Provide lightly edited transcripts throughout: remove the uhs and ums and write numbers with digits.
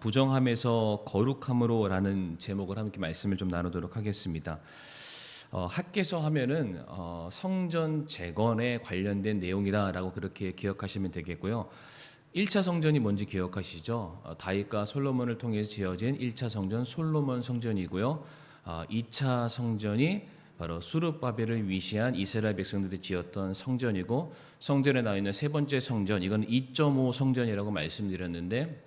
부정함에서 거룩함으로라는 제목을 함께 말씀을 좀 나누도록 하겠습니다. 학개서 하면은 성전 재건에 관련된 내용이다라고 그렇게 기억하시면 되겠고요. 1차 성전이 뭔지 기억하시죠? 다윗과 솔로몬을 통해서 지어진 1차 성전 솔로몬 성전이고요. 2차 성전이 바로 수르바벨을 위시한 이스라엘 백성들이 지었던 성전이고, 성전에 나와 있는 세 번째 성전, 이건 2.5 성전이라고 말씀드렸는데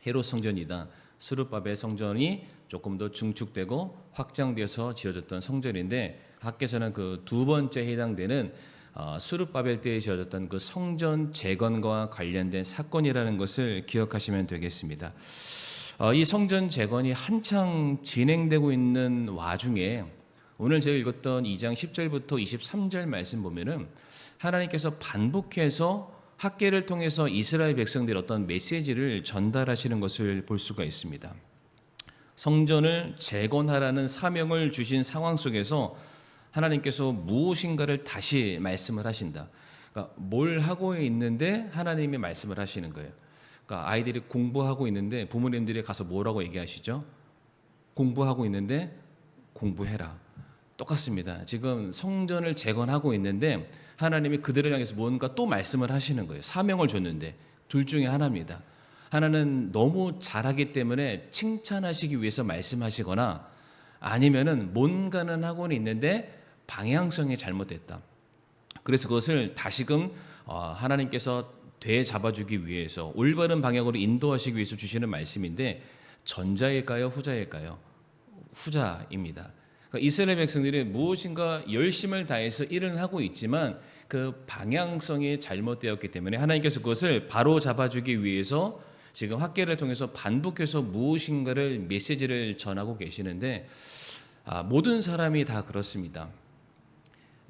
헤롯 성전이다. 수르바벨 성전이 조금 더 중축되고 확장되어서 지어졌던 성전인데, 학개서는 그 두 번째 해당되는 수르바벨 때에 지어졌던 그 성전 재건과 관련된 사건이라는 것을 기억하시면 되겠습니다. 이 성전 재건이 한창 진행되고 있는 와중에 오늘 제가 읽었던 2장 10절부터 23절 말씀 보면은 하나님께서 반복해서 학개를 통해서 이스라엘 백성들의 어떤 메시지를 전달하시는 것을 볼 수가 있습니다. 성전을 재건하라는 사명을 주신 상황 속에서 하나님께서 무엇인가를 다시 말씀을 하신다. 그러니까 뭘 하고 있는데 하나님이 말씀을 하시는 거예요. 그러니까 아이들이 공부하고 있는데 부모님들이 가서 뭐라고 얘기하시죠? 공부하고 있는데 공부해라. 똑같습니다. 지금 성전을 재건하고 있는데 하나님이 그들을 향해서 뭔가 또 말씀을 하시는 거예요. 사명을 줬는데 둘 중에 하나입니다. 하나는 너무 잘하기 때문에 칭찬하시기 위해서 말씀하시거나, 아니면은 뭔가는 하고는 있는데 방향성이 잘못됐다. 그래서 그것을 다시금 하나님께서 되잡아주기 위해서 올바른 방향으로 인도하시기 위해서 주시는 말씀인데, 전자일까요? 후자일까요? 후자입니다. 그러니까 이스라엘 백성들이 무엇인가 열심을 다해서 일을 하고 있지만 그 방향성이 잘못되었기 때문에 하나님께서 그것을 바로 잡아주기 위해서 지금 학개를 통해서 반복해서 무엇인가를 메시지를 전하고 계시는데, 모든 사람이 다 그렇습니다.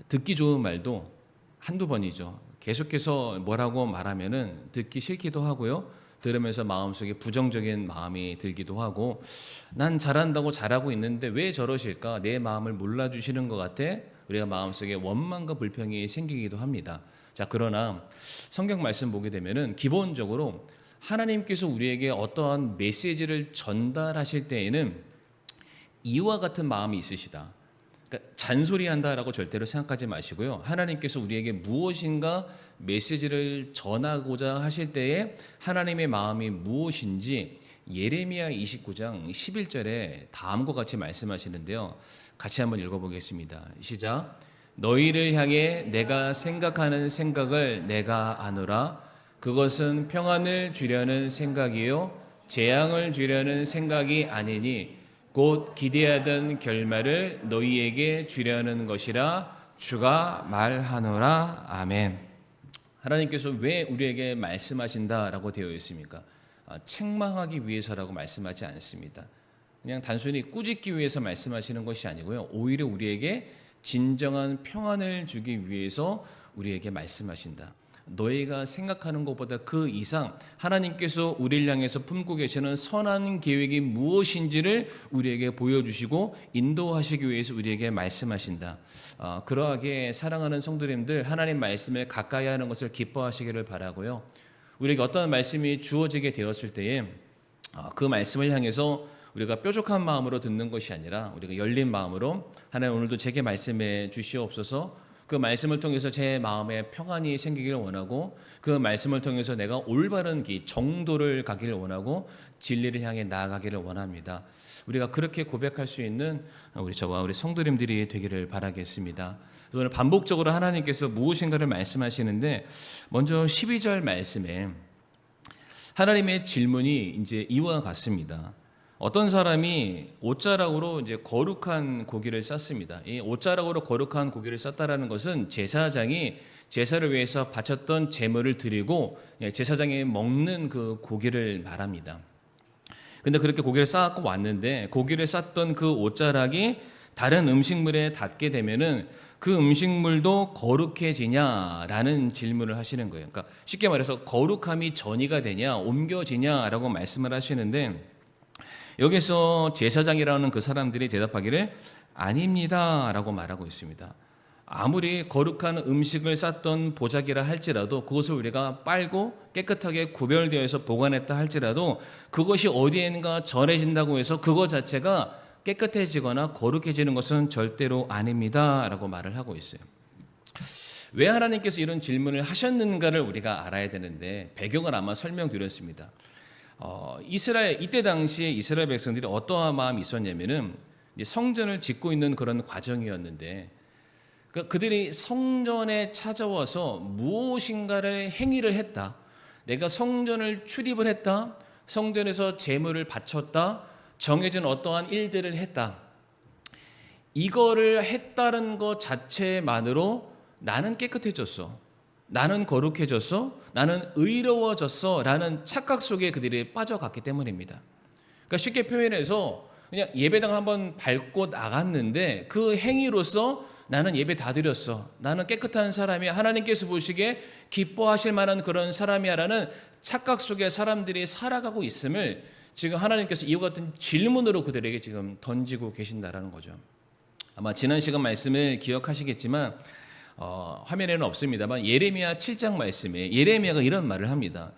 듣기 좋은 말도 한두 번이죠. 계속해서 뭐라고 말하면은 듣기 싫기도 하고요. 들으면서 마음속에 부정적인 마음이 들기도 하고, 난 잘한다고 잘하고 있는데 왜 저러실까? 내 마음을 몰라주시는 것 같아. 우리가 마음속에 원망과 불평이 생기기도 합니다. 자, 그러나 성경 말씀 보게 되면은 기본적으로 하나님께서 우리에게 어떠한 메시지를 전달하실 때에는 이와 같은 마음이 있으시다. 그러니까 잔소리한다라고 절대로 생각하지 마시고요. 하나님께서 우리에게 무엇인가 메시지를 전하고자 하실 때에 하나님의 마음이 무엇인지 예레미야 29장 11절에 다음과 같이 말씀하시는데요. 같이 한번 읽어보겠습니다. 시작. 너희를 향해 내가 생각하는 생각을 내가 아노라. 그것은 평안을 주려는 생각이요 재앙을 주려는 생각이 아니니 곧 기대하던 결말을 너희에게 주려는 것이라 주가 말하노라. 아멘. 하나님께서 왜 우리에게 말씀하신다라고 되어 있습니까? 책망하기 위해서라고 말씀하지 않습니다. 그냥 단순히 꾸짖기 위해서 말씀하시는 것이 아니고요. 오히려 우리에게 진정한 평안을 주기 위해서 우리에게 말씀하신다. 너희가 생각하는 것보다 그 이상 하나님께서 우리를 향해서 품고 계시는 선한 계획이 무엇인지를 우리에게 보여주시고 인도하시기 위해서 우리에게 말씀하신다. 그러하게 사랑하는 성도님들, 하나님 말씀을 가까이 하는 것을 기뻐하시기를 바라고요. 우리에게 어떤 말씀이 주어지게 되었을 때에 그 말씀을 향해서 우리가 뾰족한 마음으로 듣는 것이 아니라 우리가 열린 마음으로, 하나님 오늘도 제게 말씀해 주시옵소서, 그 말씀을 통해서 제 마음에 평안이 생기기를 원하고, 그 말씀을 통해서 내가 올바른 정도를 가기를 원하고 진리를 향해 나아가기를 원합니다. 우리가 그렇게 고백할 수 있는 저와 우리 성도님들이 되기를 바라겠습니다. 오늘 반복적으로 하나님께서 무엇인가를 말씀하시는데, 먼저 12절 말씀에 하나님의 질문이 이제 이와 같습니다. 어떤 사람이 옷자락으로 이제 거룩한 고기를 쌌습니다. 이 옷자락으로 거룩한 고기를 쌌다라는 것은 제사장이 제사를 위해서 바쳤던 제물을 드리고 제사장이 먹는 그 고기를 말합니다. 근데 그렇게 고기를 쌓고 왔는데 고기를 쌌던 그 옷자락이 다른 음식물에 닿게 되면은 그 음식물도 거룩해지냐라는 질문을 하시는 거예요. 그러니까 쉽게 말해서 거룩함이 전이가 되냐, 옮겨지냐라고 말씀을 하시는데, 여기서 제사장이라는 그 사람들이 대답하기를 아닙니다라고 말하고 있습니다. 아무리 거룩한 음식을 쌌던 보자기라 할지라도 그것을 우리가 빨고 깨끗하게 구별되어서 보관했다 할지라도 그것이 어디엔가 전해진다고 해서 그것 자체가 깨끗해지거나 거룩해지는 것은 절대로 아닙니다 라고 말을 하고 있어요. 왜 하나님께서 이런 질문을 하셨는가를 우리가 알아야 되는데 배경을 아마 설명드렸습니다. 이때 당시에 이스라엘 백성들이 어떠한 마음이 있었냐면은 성전을 짓고 있는 그런 과정이었는데 그들이 성전에 찾아와서 무엇인가를 행위를 했다. 내가 성전을 출입을 했다. 성전에서 제물을 바쳤다. 정해진 어떠한 일들을 했다. 이거를 했다는 것 자체만으로 나는 깨끗해졌어. 나는 거룩해졌어. 나는 의로워졌어. 라는 착각 속에 그들이 빠져갔기 때문입니다. 그러니까 쉽게 표현해서 그냥 예배당 한번 밟고 나갔는데 그 행위로서 나는 예배 다 드렸어. 나는 깨끗한 사람이야. 하나님께서 보시기에 기뻐하실 만한 그런 사람이야 라는 착각 속에 사람들이 살아가고 있음을 지금 하나님께서 이와 같은 질문으로 그들에게 지금 던지고 계신다라는 거죠. 아마 지난 시간 말씀을 기억하시겠지만 화면에는 없습니다만 예레미야 7장 말씀에 예레미야가 이런 말을 합니다.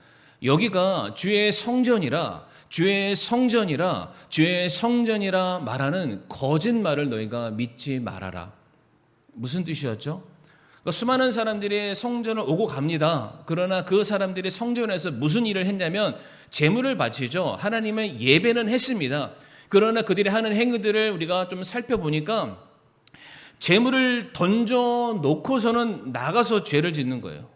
여기가 주의 성전이라 주의 성전이라 주의 성전이라 말하는 거짓말을 너희가 믿지 말아라. 무슨 뜻이었죠? 그러니까 수많은 사람들이 성전을 오고 갑니다. 그러나 그 사람들이 성전에서 무슨 일을 했냐면 제물을 바치죠. 하나님의 예배는 했습니다. 그러나 그들이 하는 행위들을 우리가 좀 살펴보니까 제물을 던져 놓고서는 나가서 죄를 짓는 거예요.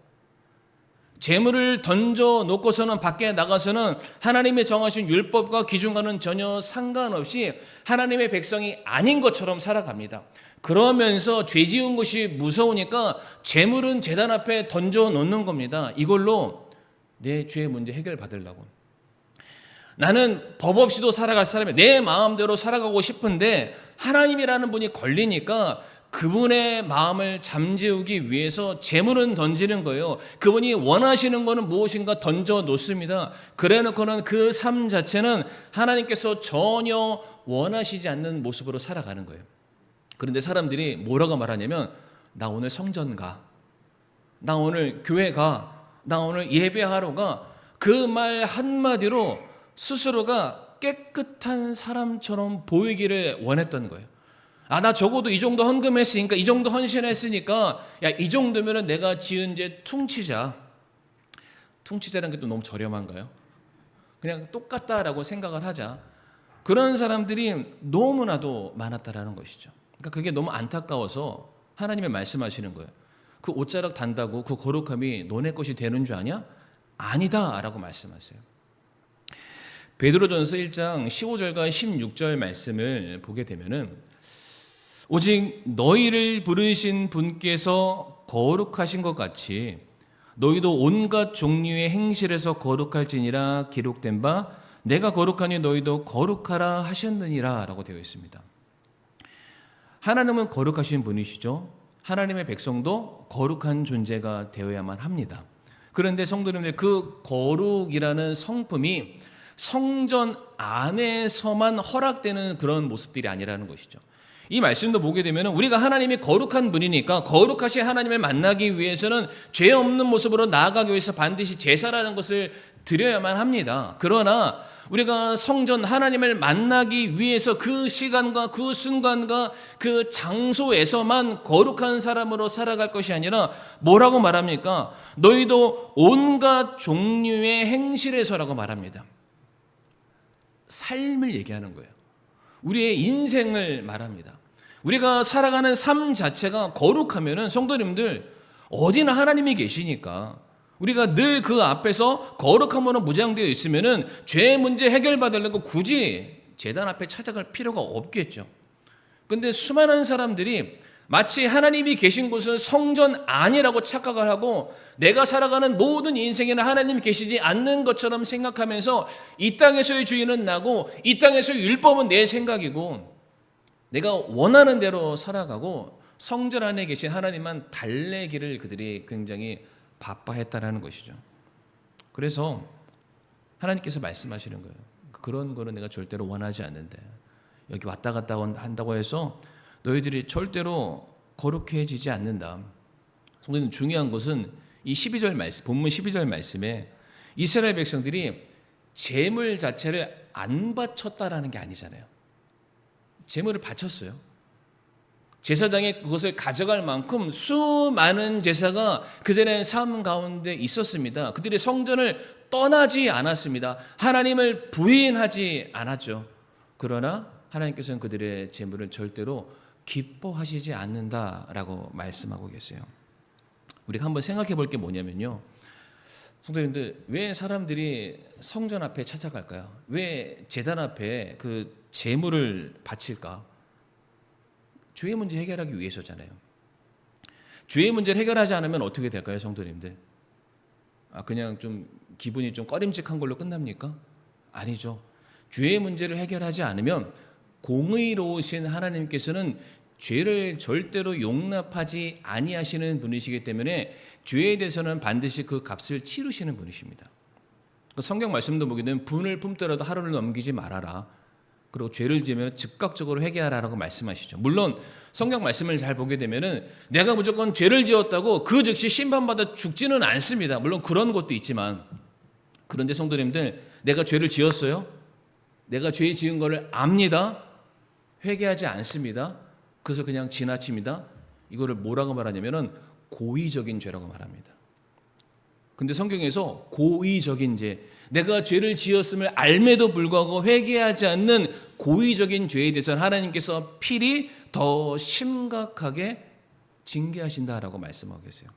제물을 던져 놓고서는 밖에 나가서는 하나님의 정하신 율법과 기준과는 전혀 상관없이 하나님의 백성이 아닌 것처럼 살아갑니다. 그러면서 죄 지은 것이 무서우니까 제물은 제단 앞에 던져 놓는 겁니다. 이걸로 내 죄의 문제 해결받으려고. 나는 법 없이도 살아갈 사람이야. 내 마음대로 살아가고 싶은데 하나님이라는 분이 걸리니까 그분의 마음을 잠재우기 위해서 제물은 던지는 거예요. 그분이 원하시는 것은 무엇인가 던져 놓습니다. 그래 놓고는 그 삶 자체는 하나님께서 전혀 원하시지 않는 모습으로 살아가는 거예요. 그런데 사람들이 뭐라고 말하냐면 나 오늘 성전 가. 나 오늘 교회 가. 나 오늘 예배하러 가. 그 말 한마디로 스스로가 깨끗한 사람처럼 보이기를 원했던 거예요. 나 적어도 이 정도 헌금했으니까 이 정도 헌신했으니까 야, 이 정도면은 내가 지은 죄 퉁치자. 퉁치자라는 게 또 너무 저렴한가요? 그냥 똑같다라고 생각을 하자. 그런 사람들이 너무나도 많았다라는 것이죠. 그러니까 그게 너무 안타까워서 하나님이 말씀하시는 거예요. 그 옷자락 단다고 그 거룩함이 너네 것이 되는 줄 아냐? 아니다라고 말씀하세요. 베드로전서 1장 15절과 16절 말씀을 보게 되면은 오직 너희를 부르신 분께서 거룩하신 것 같이 너희도 온갖 종류의 행실에서 거룩할지니라 기록된 바 내가 거룩하니 너희도 거룩하라 하셨느니라 라고 되어 있습니다. 하나님은 거룩하신 분이시죠. 하나님의 백성도 거룩한 존재가 되어야만 합니다. 그런데 성도님들 그 거룩이라는 성품이 성전 안에서만 허락되는 그런 모습들이 아니라는 것이죠. 이 말씀도 보게 되면 우리가 하나님이 거룩한 분이니까 거룩하신 하나님을 만나기 위해서는 죄 없는 모습으로 나아가기 위해서 반드시 제사라는 것을 드려야만 합니다. 그러나 우리가 성전 하나님을 만나기 위해서 그 시간과 그 순간과 그 장소에서만 거룩한 사람으로 살아갈 것이 아니라 뭐라고 말합니까? 너희도 온갖 종류의 행실에서라고 말합니다. 삶을 얘기하는 거예요. 우리의 인생을 말합니다. 우리가 살아가는 삶 자체가 거룩하면은 성도님들 어디나 하나님이 계시니까 우리가 늘 그 앞에서 거룩함으로 무장되어 있으면은 죄 문제 해결받으려고 굳이 제단 앞에 찾아갈 필요가 없겠죠. 근데 수많은 사람들이 마치 하나님이 계신 곳은 성전 아니라고 착각을 하고 내가 살아가는 모든 인생에는 하나님이 계시지 않는 것처럼 생각하면서 이 땅에서의 주인은 나고 이 땅에서의 율법은 내 생각이고 내가 원하는 대로 살아가고 성전 안에 계신 하나님만 달래기를 그들이 굉장히 바빠했다라는 것이죠. 그래서 하나님께서 말씀하시는 거예요. 그런 거는 내가 절대로 원하지 않는데 여기 왔다 갔다 한다고 해서 너희들이 절대로 거룩해지지 않는다. 성도님, 중요한 것은 이 12절 말씀, 본문 12절 말씀에 이스라엘 백성들이 제물 자체를 안 바쳤다라는 게 아니잖아요. 제물을 바쳤어요. 제사장이 그것을 가져갈 만큼 수많은 제사가 그들의 삶 가운데 있었습니다. 그들이 성전을 떠나지 않았습니다. 하나님을 부인하지 않았죠. 그러나 하나님께서는 그들의 제물을 절대로 기뻐하시지 않는다라고 말씀하고 계세요. 우리가 한번 생각해 볼 게 뭐냐면요. 성도님들, 왜 사람들이 성전 앞에 찾아갈까요? 왜 제단 앞에 그 제물을 바칠까? 죄의 문제 해결하기 위해서잖아요. 죄의 문제를 해결하지 않으면 어떻게 될까요, 성도님들? 그냥 좀 기분이 좀 꺼림칙한 걸로 끝납니까? 아니죠. 죄의 문제를 해결하지 않으면 공의로우신 하나님께서는 죄를 절대로 용납하지 아니하시는 분이시기 때문에 죄에 대해서는 반드시 그 값을 치르시는 분이십니다. 성경 말씀도 보게 되면 분을 품더라도 하루를 넘기지 말아라. 그리고 죄를 지으면 즉각적으로 회개하라라고 말씀하시죠. 물론 성경 말씀을 잘 보게 되면은 내가 무조건 죄를 지었다고 그 즉시 심판받아 죽지는 않습니다. 물론 그런 것도 있지만, 그런데 성도님들, 내가 죄를 지었어요? 내가 죄 지은 거를 압니다. 회개하지 않습니다. 그래서 그냥 지나칩니다. 이거를 뭐라고 말하냐면은 고의적인 죄라고 말합니다. 근데 성경에서 고의적인 죄, 내가 죄를 지었음을 알매도 불구하고 회개하지 않는 고의적인 죄에 대해서는 하나님께서 필히 더 심각하게 징계하신다라고 말씀하고 계세요.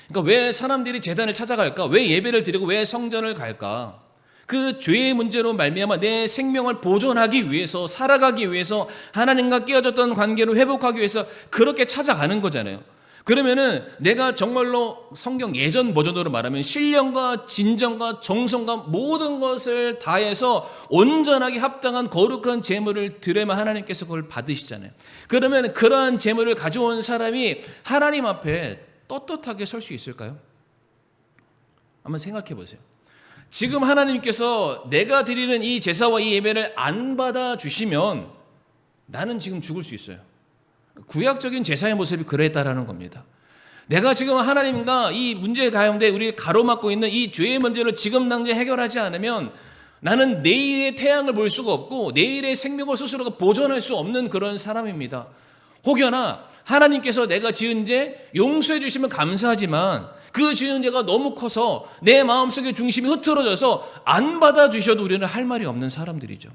그러니까 왜 사람들이 제단을 찾아갈까? 왜 예배를 드리고 왜 성전을 갈까? 그 죄의 문제로 말미암아 내 생명을 보존하기 위해서, 살아가기 위해서, 하나님과 깨어졌던 관계를 회복하기 위해서 그렇게 찾아가는 거잖아요. 그러면은 내가 정말로 성경 예전 버전으로 말하면 신령과 진정과 정성과 모든 것을 다해서 온전하게 합당한 거룩한 제물을 드려야만 하나님께서 그걸 받으시잖아요. 그러면 그러한 제물을 가져온 사람이 하나님 앞에 떳떳하게 설 수 있을까요? 한번 생각해 보세요. 지금 하나님께서 내가 드리는 이 제사와 이 예배를 안 받아주시면 나는 지금 죽을 수 있어요. 구약적인 제사의 모습이 그랬다라는 겁니다. 내가 지금 하나님과 이 문제 가운데 우리 가로막고 있는 이 죄의 문제를 지금 당장 해결하지 않으면 나는 내일의 태양을 볼 수가 없고 내일의 생명을 스스로가 보존할 수 없는 그런 사람입니다. 혹여나 하나님께서 내가 지은 죄 용서해 주시면 감사하지만 그 지은 죄가 너무 커서 내 마음속의 중심이 흐트러져서 안 받아주셔도 우리는 할 말이 없는 사람들이죠.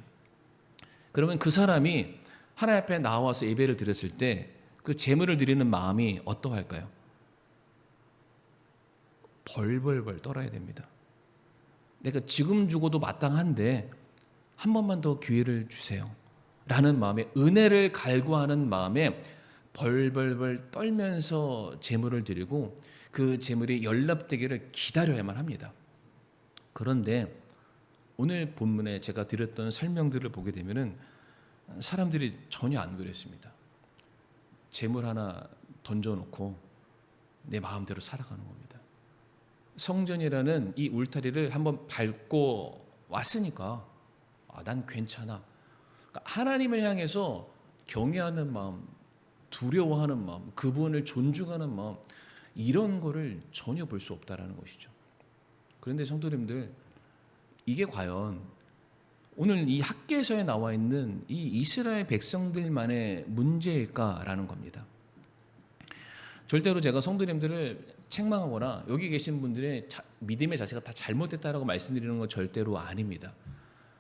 그러면 그 사람이 하나님 앞에 나와서 예배를 드렸을 때 그 제물을 드리는 마음이 어떠할까요? 벌벌벌 떨어야 됩니다. 내가 지금 죽어도 마땅한데 한 번만 더 기회를 주세요 라는 마음에, 은혜를 갈구하는 마음에 벌벌벌 떨면서 제물을 드리고 그 제물이 연락되기를 기다려야만 합니다. 그런데 오늘 본문에 제가 드렸던 설명들을 보게 되면은 사람들이 전혀 안 그랬습니다. 제물 하나 던져놓고 내 마음대로 살아가는 겁니다. 성전이라는 이 울타리를 한번 밟고 왔으니까 난 괜찮아. 그러니까 하나님을 향해서 경외하는 마음, 두려워하는 마음, 그분을 존중하는 마음, 이런 거를 전혀 볼 수 없다라는 것이죠. 그런데 성도님들, 이게 과연 오늘 이 학개서에 나와 있는 이 이스라엘 백성들만의 문제일까라는 겁니다. 절대로 제가 성도님들을 책망하거나 여기 계신 분들의 믿음의 자세가 다 잘못됐다라고 말씀드리는 건 절대로 아닙니다.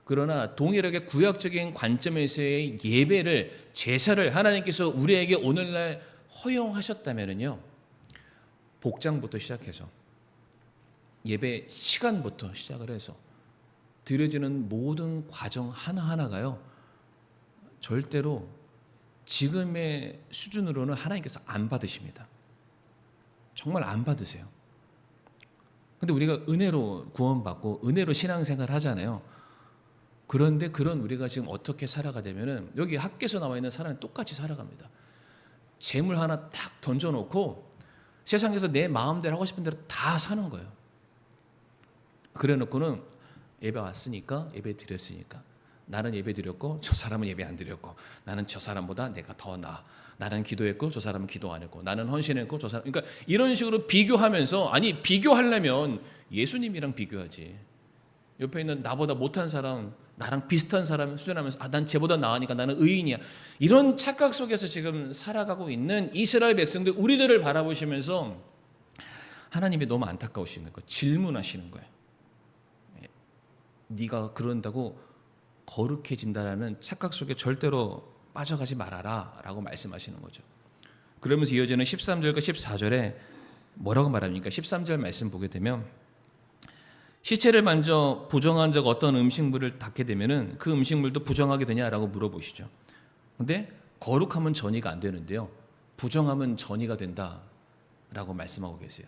그러나 동일하게 구약적인 관점에서의 예배를, 제사를 하나님께서 우리에게 오늘날 허용하셨다면요, 복장부터 시작해서 예배 시간부터 시작을 해서 드려지는 모든 과정 하나하나가요, 절대로 지금의 수준으로는 하나님께서 안 받으십니다. 정말 안 받으세요. 근데 우리가 은혜로 구원받고 은혜로 신앙생활 하잖아요. 그런데 그런 우리가 지금 어떻게 살아가냐면은 여기 학교에서 나와 있는 사람이 똑같이 살아갑니다. 재물 하나 딱 던져놓고 세상에서 내 마음대로 하고 싶은 대로 다 사는 거예요. 그래 놓고는 예배 왔으니까, 예배 드렸으니까 나는 예배 드렸고 저 사람은 예배 안 드렸고, 나는 저 사람보다 내가 더 나아, 나는 기도했고 저 사람은 기도 안 했고, 나는 헌신했고 저 사람, 그러니까 이런 식으로 비교하면서, 아니 비교하려면 예수님이랑 비교하지. 옆에 있는 나보다 못한 사람, 나랑 비슷한 사람 수준하면서 난 쟤보다 나으니까 나는 의인이야, 이런 착각 속에서 지금 살아가고 있는 이스라엘 백성들, 우리들을 바라보시면서 하나님이 너무 안타까우시는 거예요. 질문하시는 거예요. 네가 그런다고 거룩해진다라는 착각 속에 절대로 빠져가지 말아라 라고 말씀하시는 거죠. 그러면서 이어지는 13절과 14절에 뭐라고 말합니까? 13절 말씀 보게 되면, 시체를 만져 부정한 적 어떤 음식물을 닿게 되면은 그 음식물도 부정하게 되냐라고 물어보시죠. 근데 거룩하면 전이가 안 되는데요, 부정하면 전이가 된다라고 말씀하고 계세요.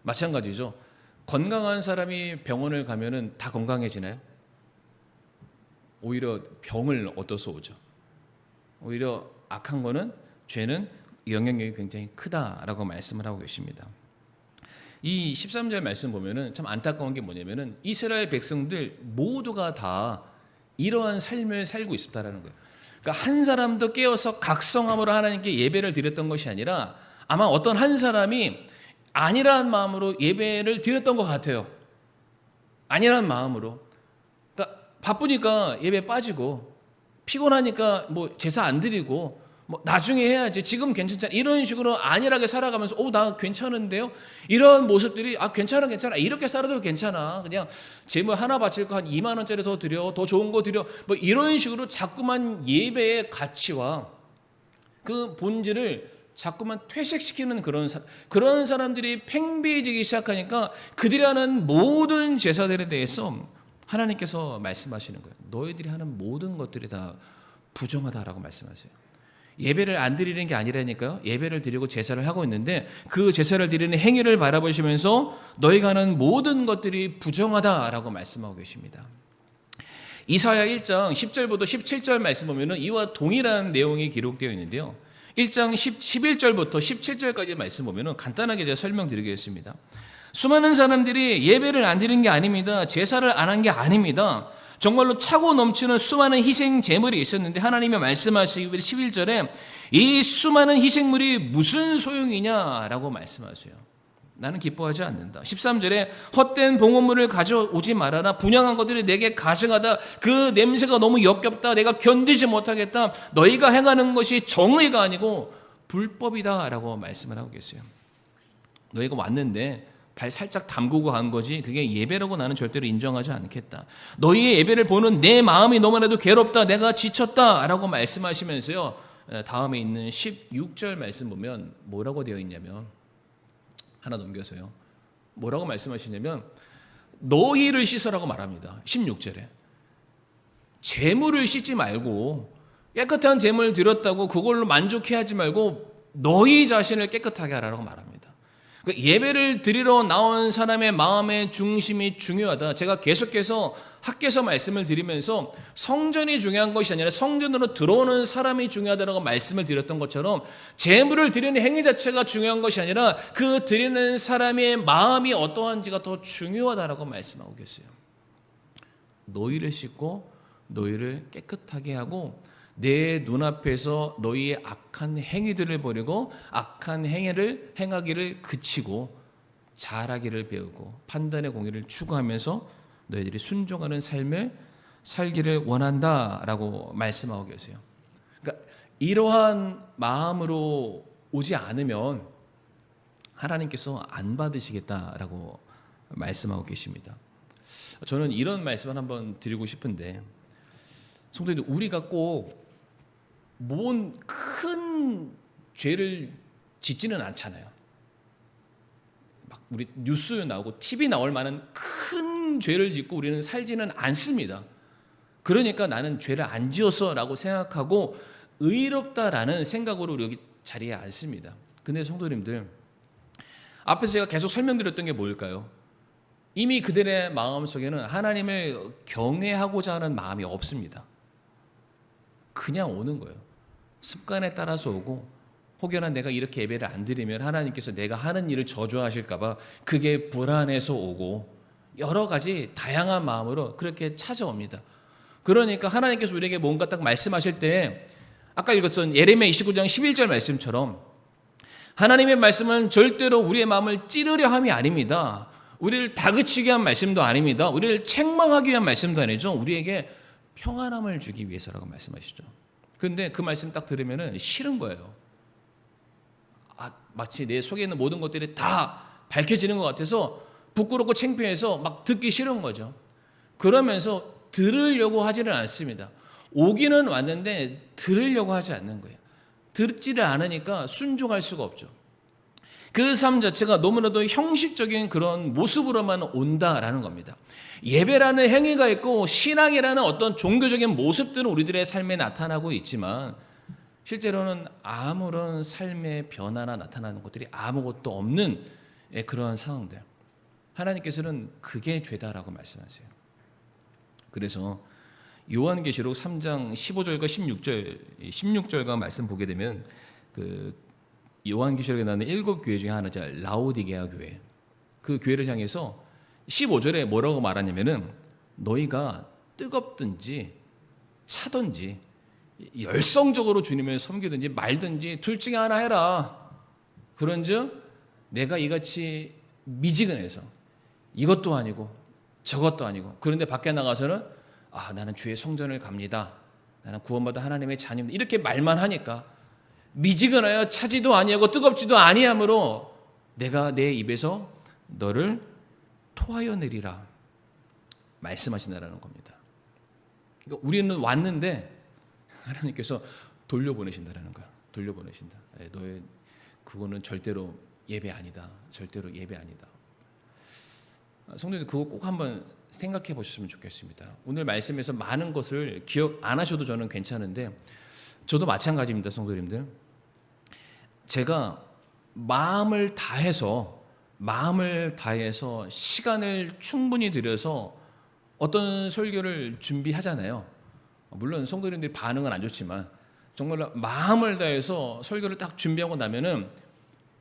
마찬가지죠. 건강한 사람이 병원을 가면은 다 건강해지나요? 오히려 병을 얻어서 오죠. 오히려 악한 거는, 죄는 영향력이 굉장히 크다라고 말씀을 하고 계십니다. 이 13절 말씀 보면은 참 안타까운 게 뭐냐면은 이스라엘 백성들 모두가 다 이러한 삶을 살고 있었다라는 거예요. 그러니까 한 사람도 깨어서 각성함으로 하나님께 예배를 드렸던 것이 아니라, 아마 어떤 한 사람이 아니라는 마음으로 예배를 드렸던 것 같아요. 아니라는 마음으로. 그러니까 바쁘니까 예배 빠지고, 피곤하니까 뭐 제사 안 드리고, 뭐 나중에 해야지, 지금 괜찮잖아, 이런 식으로 안일하게 살아가면서 나 괜찮은데요? 이런 모습들이, 괜찮아 이렇게 살아도 괜찮아, 그냥 재물 하나 바칠 거 한 2만 원짜리 더 드려, 더 좋은 거 드려, 뭐 이런 식으로 자꾸만 예배의 가치와 그 본질을 자꾸만 퇴색시키는 그런 사람들이 팽배해지기 시작하니까, 그들이 하는 모든 제사들에 대해서 하나님께서 말씀하시는 거예요. 너희들이 하는 모든 것들이 다 부정하다라고 말씀하세요. 예배를 안 드리는 게 아니라니까요. 예배를 드리고 제사를 하고 있는데, 그 제사를 드리는 행위를 바라보시면서 너희가 하는 모든 것들이 부정하다라고 말씀하고 계십니다. 이사야 1장 10절부터 17절 말씀 보면 이와 동일한 내용이 기록되어 있는데요, 1장 11절부터 17절까지 말씀 보면 간단하게 제가 설명드리겠습니다. 수많은 사람들이 예배를 안 드리는 게 아닙니다, 제사를 안 한 게 아닙니다, 정말로 차고 넘치는 수많은 희생 제물이 있었는데, 하나님이 말씀하시기 11절에 이 수많은 희생물이 무슨 소용이냐라고 말씀하세요. 나는 기뻐하지 않는다. 13절에 헛된 봉헌물을 가져오지 말아라. 분향한 것들이 내게 가증하다. 그 냄새가 너무 역겹다. 내가 견디지 못하겠다. 너희가 행하는 것이 정의가 아니고 불법이다라고 말씀을 하고 계세요. 너희가 왔는데 발 살짝 담그고 간 거지, 그게 예배라고 나는 절대로 인정하지 않겠다. 너희의 예배를 보는 내 마음이 너무나도 괴롭다. 내가 지쳤다라고 말씀하시면서요, 다음에 있는 16절 말씀 보면 뭐라고 되어 있냐면, 하나 넘겨서요, 뭐라고 말씀하시냐면 너희를 씻으라고 말합니다. 16절에 재물을 씻지 말고, 깨끗한 재물을 드렸다고 그걸로 만족해하지 말고 너희 자신을 깨끗하게 하라고 말합니다. 예배를 드리러 나온 사람의 마음의 중심이 중요하다. 제가 계속해서 학계에서 말씀을 드리면서 성전이 중요한 것이 아니라 성전으로 들어오는 사람이 중요하다고 말씀을 드렸던 것처럼, 제물을 드리는 행위 자체가 중요한 것이 아니라 그 드리는 사람의 마음이 어떠한지가 더 중요하다고 말씀하고 계세요. 너희를 씻고 너희를 깨끗하게 하고, 내 눈앞에서 너희의 악한 행위들을 버리고 악한 행위를 행하기를 그치고 잘하기를 배우고 판단의 공의를 추구하면서 너희들이 순종하는 삶을 살기를 원한다라고 말씀하고 계세요. 그러니까 이러한 마음으로 오지 않으면 하나님께서 안 받으시겠다라고 말씀하고 계십니다. 저는 이런 말씀을 한번 드리고 싶은데, 성도님들, 우리가 꼭 뭔 큰 죄를 짓지는 않잖아요. 막 우리 뉴스에 나오고 TV 나올 만한 큰 죄를 짓고 우리는 살지는 않습니다. 그러니까 나는 죄를 안 지었어라고 생각하고 의롭다라는 생각으로 우리 여기 자리에 앉습니다. 근데 성도님들, 앞에서 제가 계속 설명드렸던 게 뭘까요? 이미 그들의 마음속에는 하나님을 경외하고자 하는 마음이 없습니다. 그냥 오는 거예요. 습관에 따라서 오고, 혹여나 내가 이렇게 예배를 안 드리면 하나님께서 내가 하는 일을 저주하실까 봐 그게 불안해서 오고, 여러 가지 다양한 마음으로 그렇게 찾아옵니다. 그러니까 하나님께서 우리에게 뭔가 딱 말씀하실 때 아까 읽었던 예레미야 29장 11절 말씀처럼 하나님의 말씀은 절대로 우리의 마음을 찌르려 함이 아닙니다. 우리를 다그치게 한 말씀도 아닙니다. 우리를 책망하기 위한 말씀도 아니죠. 우리에게 평안함을 주기 위해서라고 말씀하시죠. 그런데 그 말씀 딱 들으면 싫은 거예요. 마치 내 속에 있는 모든 것들이 다 밝혀지는 것 같아서 부끄럽고 창피해서 막 듣기 싫은 거죠. 그러면서 들으려고 하지는 않습니다. 오기는 왔는데 들으려고 하지 않는 거예요. 듣지를 않으니까 순종할 수가 없죠. 그 삶 자체가 너무나도 형식적인 그런 모습으로만 온다라는 겁니다. 예배라는 행위가 있고 신앙이라는 어떤 종교적인 모습들은 우리들의 삶에 나타나고 있지만 실제로는 아무런 삶의 변화나 나타나는 것들이 아무것도 없는 그러한 상황들. 하나님께서는 그게 죄다라고 말씀하세요. 그래서 요한계시록 3장 15절과 16절과 말씀 보게 되면 그 요한계시록에 나오는 7교회 중에 하나죠. 라오디게아 교회. 그 교회를 향해서 15절에 뭐라고 말하냐면은 너희가 뜨겁든지 차든지 열성적으로 주님을 섬기든지 말든지 둘 중에 하나 해라. 그런즉 내가 이같이 미지근해서 이것도 아니고 저것도 아니고 그런데 밖에 나가서는 나는 주의 성전을 갑니다. 나는 구원받은 하나님의 자녀입니다. 이렇게 말만 하니까 미지근하여 차지도 아니하고 뜨겁지도 아니하므로 내가 내 입에서 너를 토하여 내리라 말씀하신다라는 겁니다. 그러니까 우리는 왔는데 하나님께서 돌려보내신다라는 거야. 돌려보내신다. 너의 그거는 절대로 예배 아니다. 절대로 예배 아니다. 성도님들 그거 꼭 한번 생각해 보셨으면 좋겠습니다. 오늘 말씀에서 많은 것을 기억 안 하셔도 저는 괜찮은데 저도 마찬가지입니다. 성도님들. 제가 마음을 다해서 시간을 충분히 들여서 어떤 설교를 준비하잖아요. 물론 성도님들이 반응은 안 좋지만 정말 마음을 다해서 설교를 딱 준비하고 나면은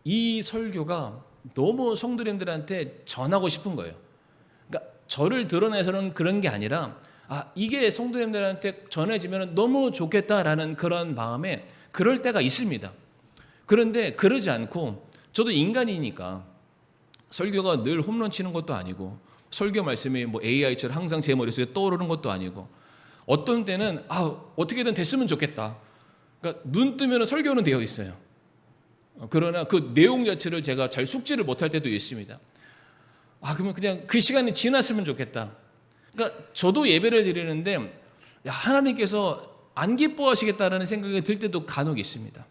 이 설교가 너무 성도님들한테 전하고 싶은 거예요. 그러니까 저를 드러내서는 그런 게 아니라 이게 성도님들한테 전해지면 너무 좋겠다라는 그런 마음에 그럴 때가 있습니다. 그런데 그러지 않고 저도 인간이니까 설교가 늘 홈런 치는 것도 아니고 설교 말씀이 뭐 AI처럼 항상 제 머릿속에 떠오르는 것도 아니고 어떤 때는 어떻게든 됐으면 좋겠다. 그러니까 눈 뜨면 설교는 되어 있어요. 그러나 그 내용 자체를 제가 잘 숙지를 못할 때도 있습니다. 그러면 그냥 그 시간이 지났으면 좋겠다. 그러니까 저도 예배를 드리는데 하나님께서 안 기뻐하시겠다라는 생각이 들 때도 간혹 있습니다.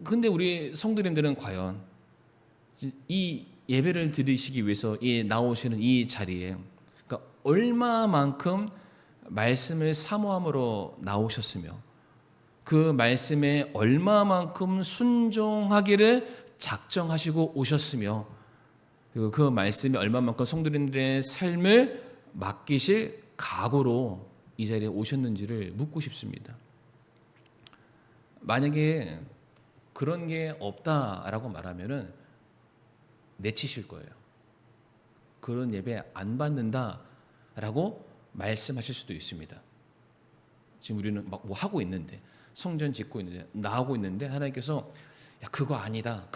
근데 우리 성도님들은 과연 이 예배를 드리시기 위해서 나오시는 이 자리에 그러니까 얼마만큼 말씀을 사모함으로 나오셨으며 그 말씀에 얼마만큼 순종하기를 작정하시고 오셨으며 그리고 그 말씀이 얼마만큼 성도님들의 삶을 맡기실 각오로 이 자리에 오셨는지를 묻고 싶습니다. 만약에 그런 게 없다라고 말하면은 내치실 거예요. 그런 예배 안 받는다라고 말씀하실 수도 있습니다. 지금 우리는 막 뭐 하고 있는데 성전 짓고 있는데 나오고 있는데 하나님께서 그거 아니다.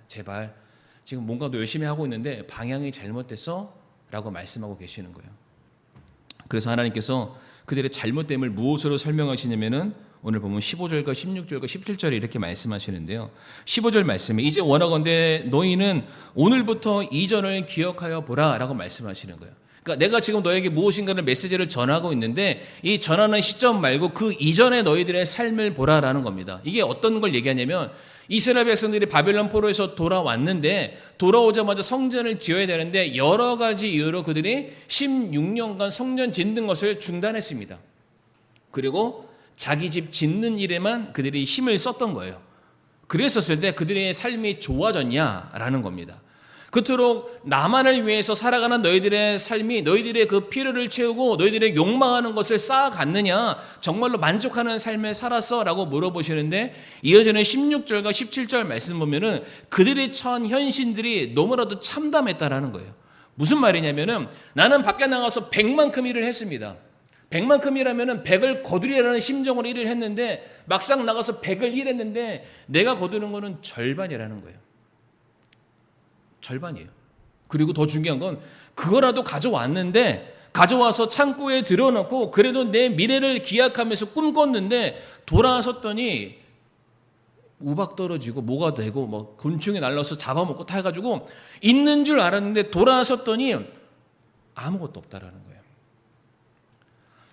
제발 지금 뭔가 열심히 하고 있는데 방향이 잘못됐어 라고 말씀하고 계시는 거예요. 그래서 하나님께서 그들의 잘못됨을 무엇으로 설명하시냐면은 오늘 보면 15절과 16절과 17절에 이렇게 말씀하시는데요. 15절 말씀에 이제 원하건대 너희는 오늘부터 이전을 기억하여 보라 라고 말씀하시는 거예요. 그러니까 내가 지금 너에게 무엇인가를 메시지를 전하고 있는데 이 전하는 시점 말고 그 이전에 너희들의 삶을 보라라는 겁니다. 이게 어떤 걸 얘기하냐면 이스라엘 백성들이 바벨론 포로에서 돌아왔는데 돌아오자마자 성전을 지어야 되는데 여러 가지 이유로 그들이 16년간 성전 짓는 것을 중단했습니다. 그리고 자기 집 짓는 일에만 그들이 힘을 썼던 거예요. 그랬었을 때 그들의 삶이 좋아졌냐라는 겁니다. 그토록 나만을 위해서 살아가는 너희들의 삶이 너희들의 그 필요를 채우고 너희들의 욕망하는 것을 쌓아갔느냐, 정말로 만족하는 삶을 살았어? 라고 물어보시는데 이어지는 16절과 17절 말씀 보면은 그들이 처한 현신들이 너무나도 참담했다라는 거예요. 무슨 말이냐면은 나는 밖에 나가서 100만큼 일을 했습니다. 100만큼 일하면은 100을 거두리라는 심정으로 일을 했는데 막상 나가서 100을 일했는데 내가 거두는 거는 절반이라는 거예요. 절반이에요. 그리고 더 중요한 건 그거라도 가져왔는데 가져와서 창고에 들여놓고 그래도 내 미래를 기약하면서 꿈꿨는데 돌아섰더니 우박 떨어지고 뭐가 되고 뭐 곤충이 날라서 잡아먹고 다 해가지고 있는 줄 알았는데 돌아섰더니 아무것도 없다라는 거예요.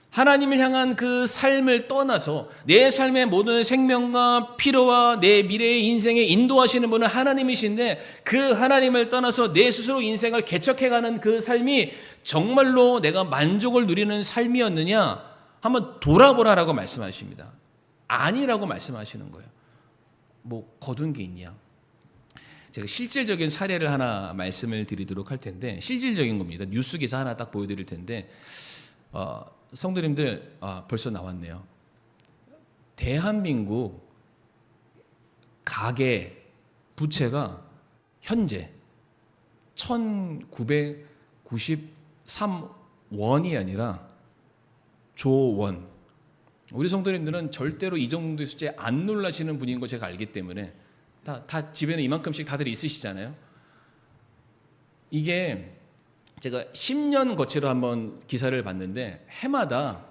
하나님을 향한 그 삶을 떠나서 내 삶의 모든 생명과 필요와 내 미래의 인생에 인도하시는 분은 하나님이신데 그 하나님을 떠나서 내 스스로 인생을 개척해가는 그 삶이 정말로 내가 만족을 누리는 삶이었느냐 한번 돌아보라라고 말씀하십니다. 아니라고 말씀하시는 거예요. 뭐 거둔 게 있냐. 제가 실질적인 사례를 하나 말씀을 드리도록 할 텐데 실질적인 겁니다. 뉴스 기사 하나 딱 보여드릴 텐데 성도님들 벌써 나왔네요. 대한민국 가계 부채가 현재 1993원이 아니라 조원. 우리 성도님들은 절대로 이 정도의 숫자에 안 놀라시는 분인 거 제가 알기 때문에 다 집에는 이만큼씩 다들 있으시잖아요. 이게 제가 10년 거치로 한번 기사를 봤는데 해마다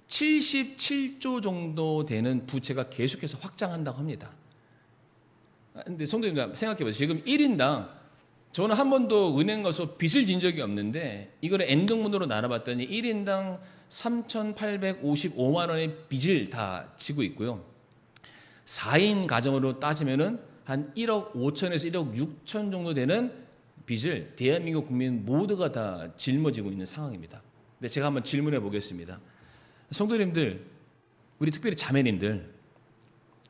77조 정도 되는 부채가 계속해서 확장한다고 합니다. 근데 성도님들 생각해보세요. 지금 1인당 저는 한 번도 은행 가서 빚을 진 적이 없는데 이거를 엔등문으로 나눠봤더니 1인당 3,855만 원의 빚을 다 지고 있고요. 4인 가정으로 따지면은 한 1억 5천에서 1억 6천 정도 되는 빚을 대한민국 국민 모두가 다 짊어지고 있는 상황입니다. 근데 제가 한번 질문해 보겠습니다. 성도님들, 우리 특별히 자매님들,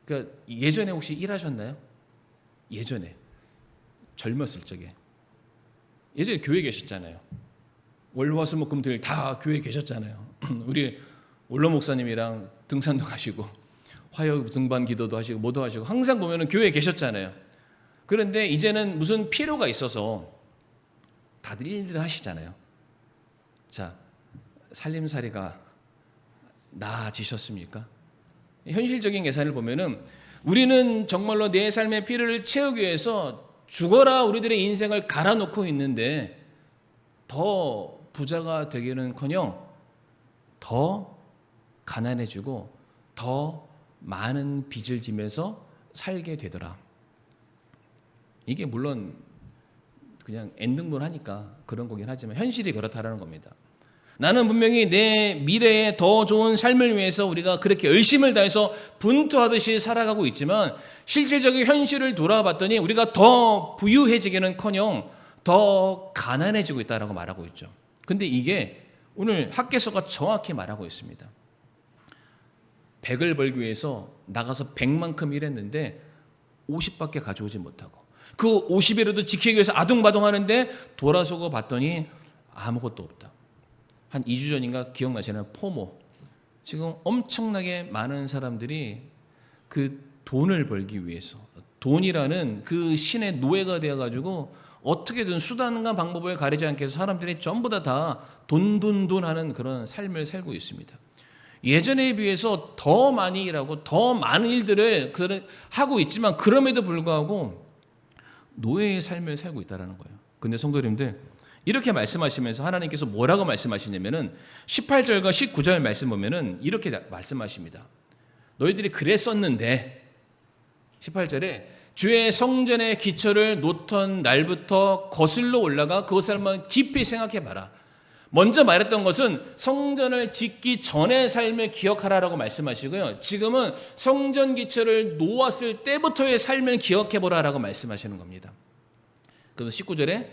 그러니까 예전에 혹시 일하셨나요? 예전에 젊었을 적에 예전에 교회 계셨잖아요. 월화수목금토일 다 교회 계셨잖아요. 우리 올로 목사님이랑 등산도 가시고 화요 등반 기도도 하시고 뭐도 하시고 항상 보면은 교회에 계셨잖아요. 그런데 이제는 무슨 필요가 있어서 다들 일들을 하시잖아요. 자, 살림살이가 나아지셨습니까? 현실적인 계산을 보면은 우리는 정말로 내 삶의 필요를 채우기 위해서 죽어라 우리들의 인생을 갈아놓고 있는데 더 부자가 되기는커녕 더 가난해지고 더 많은 빚을 지면서 살게 되더라. 이게 물론 그냥 엔딩문 하니까 그런 거긴 하지만 현실이 그렇다라는 겁니다. 나는 분명히 내 미래에 더 좋은 삶을 위해서 우리가 그렇게 열심을 다해서 분투하듯이 살아가고 있지만 실질적인 현실을 돌아봤더니 우리가 더 부유해지기는커녕 더 가난해지고 있다라고 말하고 있죠. 근데 이게 오늘 학개서가 정확히 말하고 있습니다. 100을 벌기 위해서 나가서 100만큼 일했는데 50밖에 가져오지 못하고 그 50이라도 지키기 위해서 아둥바둥 하는데 돌아서고 봤더니 아무것도 없다. 한 2주 전인가 기억나시나요? 포모. 지금 엄청나게 많은 사람들이 그 돈을 벌기 위해서 돈이라는 그 신의 노예가 되어가지고 어떻게든 수단과 방법을 가리지 않게 해서 사람들이 전부 다 돈 하는 그런 삶을 살고 있습니다. 예전에 비해서 더 많이 일하고 더 많은 일들을 하고 있지만 그럼에도 불구하고 노예의 삶을 살고 있다는 거예요. 근데 성도님들 이렇게 말씀하시면서 하나님께서 뭐라고 말씀하시냐면은 18절과 19절 말씀 보면은 이렇게 말씀하십니다. 너희들이 그랬었는데 18절에 주의 성전의 기초를 놓던 날부터 거슬러 올라가 그것을 한번 깊이 생각해 봐라. 먼저 말했던 것은 성전을 짓기 전의 삶을 기억하라라고 말씀하시고요. 지금은 성전 기초를 놓았을 때부터의 삶을 기억해 보라라고 말씀하시는 겁니다. 그래서 19절에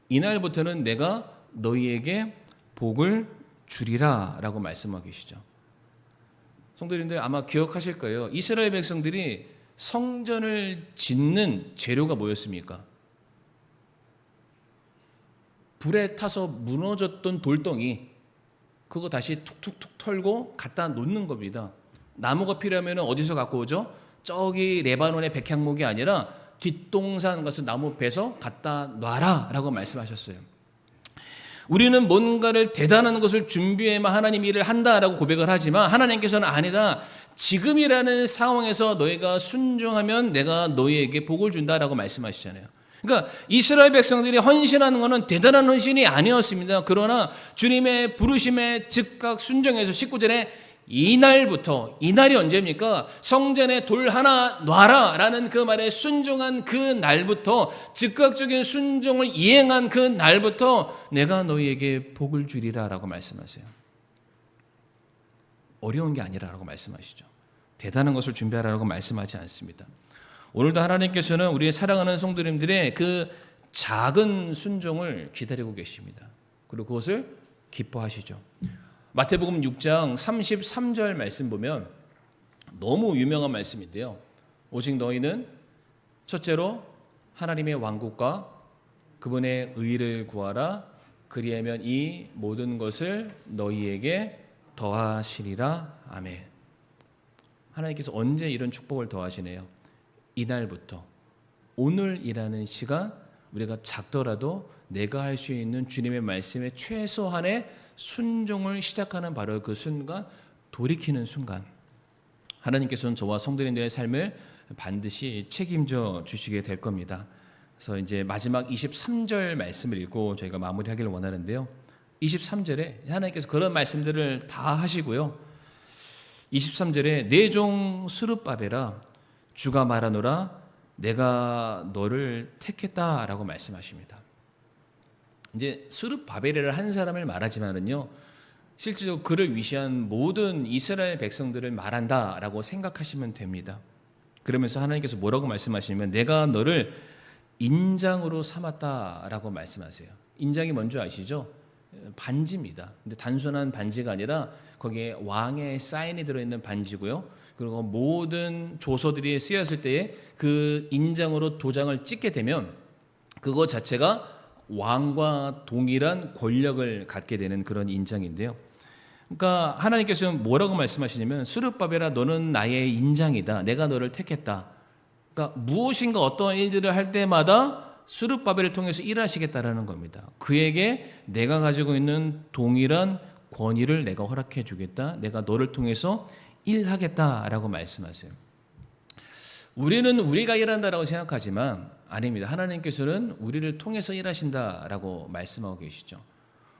이날부터는 내가 너희에게 복을 주리라라고 말씀하고 계시죠. 성도님들 아마 기억하실 거예요. 이스라엘 백성들이 성전을 짓는 재료가 뭐였습니까? 불에 타서 무너졌던 돌덩이 그거 다시 툭툭툭 털고 갖다 놓는 겁니다. 나무가 필요하면 어디서 갖고 오죠? 저기 레바논의 백향목이 아니라 뒷동산 가서 나무 베서 갖다 놔라 라고 말씀하셨어요. 우리는 뭔가를 대단한 것을 준비해만 하나님 일을 한다라고 고백을 하지만 하나님께서는 아니다. 지금이라는 상황에서 너희가 순종하면 내가 너희에게 복을 준다라고 말씀하시잖아요. 그러니까 이스라엘 백성들이 헌신하는 것은 대단한 헌신이 아니었습니다. 그러나 주님의 부르심에 즉각 순종해서 19절에 이날부터, 이날이 언제입니까? 성전에 돌 하나 놔라 라는 그 말에 순종한 그 날부터, 즉각적인 순종을 이행한 그 날부터 내가 너희에게 복을 주리라 라고 말씀하세요. 어려운 게 아니라고 말씀하시죠. 대단한 것을 준비하라고 말씀하지 않습니다. 오늘도 하나님께서는 우리의 사랑하는 성도님들의 그 작은 순종을 기다리고 계십니다. 그리고 그것을 기뻐하시죠. 마태복음 6장 33절 말씀 보면 너무 유명한 말씀인데요. 오직 너희는 첫째로 하나님의 왕국과 그분의 의를 구하라. 그리하면 이 모든 것을 너희에게 더하시리라. 아멘. 하나님께서 언제 이런 축복을 더하시네요? 이날부터, 오늘이라는 시간, 우리가 작더라도 내가 할 수 있는 주님의 말씀에 최소한의 순종을 시작하는 바로 그 순간, 돌이키는 순간, 하나님께서는 저와 성도님들의 삶을 반드시 책임져 주시게 될 겁니다. 그래서 이제 마지막 23절 말씀을 읽고 저희가 마무리하기를 원하는데요. 23절에 하나님께서 그런 말씀들을 다 하시고요. 23절에 내 종 스룹바벨아 주가 말하노라 내가 너를 택했다라고 말씀하십니다. 이제 스룹바벨을 한 사람을 말하지만은요, 실제로 그를 위시한 모든 이스라엘 백성들을 말한다라고 생각하시면 됩니다. 그러면서 하나님께서 뭐라고 말씀하시냐면 내가 너를 인장으로 삼았다라고 말씀하세요. 인장이 뭔지 아시죠? 반지입니다. 근데 단순한 반지가 아니라 거기에 왕의 사인이 들어있는 반지고요. 그리고 모든 조서들이 쓰였을 때에 그 인장으로 도장을 찍게 되면 그거 자체가 왕과 동일한 권력을 갖게 되는 그런 인장인데요. 그러니까 하나님께서는 뭐라고 말씀하시냐면 스룹바벨아 너는 나의 인장이다. 내가 너를 택했다. 그러니까 무엇인가 어떤 일들을 할 때마다 스룹바벨을 통해서 일하시겠다라는 겁니다. 그에게 내가 가지고 있는 동일한 권위를 내가 허락해 주겠다. 내가 너를 통해서 일하겠다라고 말씀하세요. 우리는 우리가 일한다라고 생각하지만 아닙니다. 하나님께서는 우리를 통해서 일하신다라고 말씀하고 계시죠.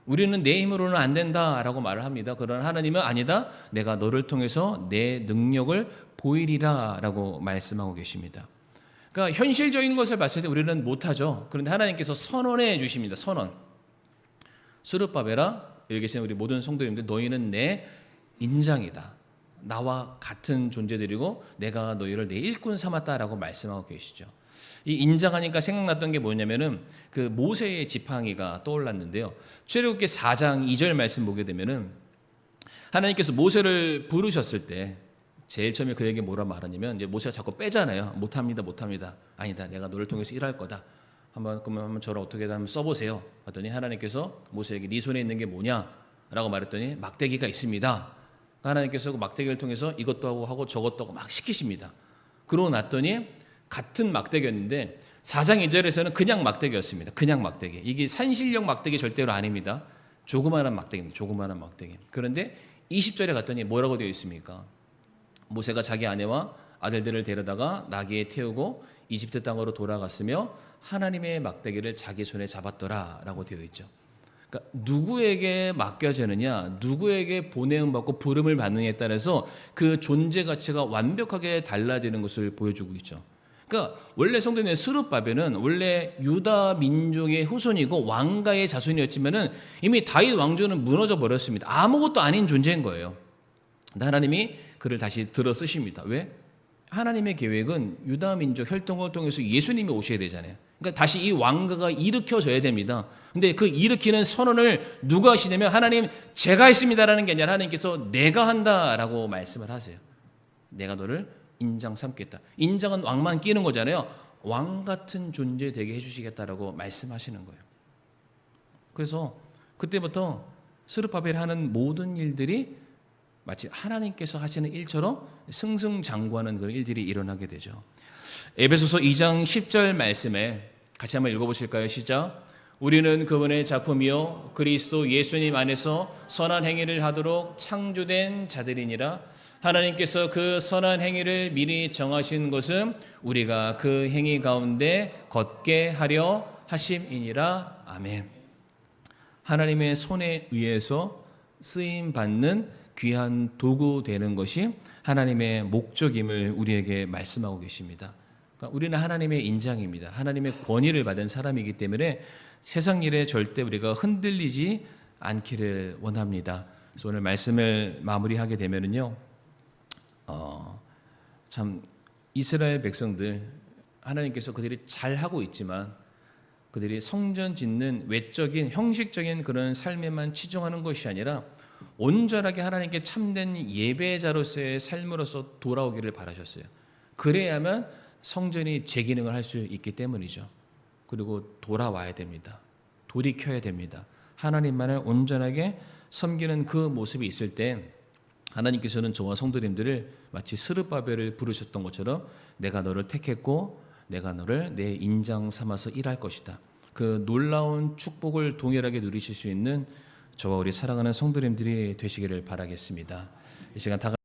우리는 내 힘으로는 안 된다라고 말을 합니다. 그러나 하나님은 아니다. 내가 너를 통해서 내 능력을 보이리라라고 말씀하고 계십니다. 그러니까 현실적인 것을 봤을 때 우리는 못하죠. 그런데 하나님께서 선언해 주십니다. 선언. 스룹바벨아 여기 계신 우리 모든 성도님들 너희는 내 인장이다. 나와 같은 존재들이고 내가 너희를 내 일꾼 삼았다라고 말씀하고 계시죠. 이 인장하니까 생각났던 게 뭐냐면은 그 모세의 지팡이가 떠올랐는데요. 출애굽기 4장 2절 말씀 보게 되면은 하나님께서 모세를 부르셨을 때 제일 처음에 그에게 뭐라 말하냐면 이제 모세가 자꾸 빼잖아요. 못합니다. 아니다. 내가 너를 통해서 일할 거다. 그러면 저를 어떻게든 한번 써보세요. 하더니 하나님께서 모세에게 네 손에 있는 게 뭐냐라고 말했더니 막대기가 있습니다. 하나님께서 그 막대기를 통해서 이것도 하고 저것도 하고 막 시키십니다. 그러고 났더니 같은 막대기였는데 4장 2절에서는 그냥 막대기였습니다. 그냥 막대기. 이게 산신령 막대기 절대로 아닙니다. 조그마한 막대기입니다. 조그마한 막대기. 그런데 20절에 갔더니 뭐라고 되어 있습니까? 모세가 자기 아내와 아들들을 데려다가 나귀에 태우고 이집트 땅으로 돌아갔으며 하나님의 막대기를 자기 손에 잡았더라라고 되어 있죠. 그러니까 누구에게 맡겨지느냐, 누구에게 보내음 받고 부름을 받느냐에 따라서 그 존재 가치가 완벽하게 달라지는 것을 보여주고 있죠. 그러니까 원래 성도님의 스룹바벨은 원래 유다 민족의 후손이고 왕가의 자손이었지만은 이미 다윗 왕조는 무너져 버렸습니다. 아무것도 아닌 존재인 거예요. 하나님이 그를 다시 들어 쓰십니다. 왜? 하나님의 계획은 유다 민족 혈통을 통해서 예수님이 오셔야 되잖아요. 그러니까 다시 이 왕가가 일으켜져야 됩니다. 근데 그 일으키는 선언을 누가 하시냐면 하나님 제가 했습니다라는 게 아니라 하나님께서 내가 한다라고 말씀을 하세요. 내가 너를 인장 삼겠다. 인장은 왕만 끼는 거잖아요. 왕 같은 존재 되게 해주시겠다라고 말씀하시는 거예요. 그래서 그때부터 스룹바벨이 하는 모든 일들이 마치 하나님께서 하시는 일처럼 승승장구하는 그런 일들이 일어나게 되죠. 에베소서 2장 10절 말씀에 같이 한번 읽어보실까요? 시작. 우리는 그분의 작품이요 그리스도 예수님 안에서 선한 행위를 하도록 창조된 자들이니라. 하나님께서 그 선한 행위를 미리 정하신 것은 우리가 그 행위 가운데 걷게 하려 하심이니라. 아멘. 하나님의 손에 의해서 쓰임 받는 귀한 도구 되는 것이 하나님의 목적임을 우리에게 말씀하고 계십니다. 그러니까 우리는 하나님의 인장입니다. 하나님의 권위를 받은 사람이기 때문에 세상 일에 절대 우리가 흔들리지 않기를 원합니다. 그래서 오늘 말씀을 마무리하게 되면은요, 참 이스라엘 백성들 하나님께서 그들이 잘 하고 있지만 그들이 성전 짓는 외적인 형식적인 그런 삶에만 치중하는 것이 아니라 온전하게 하나님께 참된 예배자로서의 삶으로서 돌아오기를 바라셨어요. 그래야만 성전이 제 기능을 할 수 있기 때문이죠. 그리고 돌아와야 됩니다. 돌이켜야 됩니다. 하나님만을 온전하게 섬기는 그 모습이 있을 때 하나님께서는 저와 성도님들을 마치 스룹바벨을 부르셨던 것처럼 내가 너를 택했고 내가 너를 내 인장 삼아서 일할 것이다. 그 놀라운 축복을 동일하게 누리실 수 있는 저와 우리 사랑하는 성도님들이 되시기를 바라겠습니다. 이 시간 다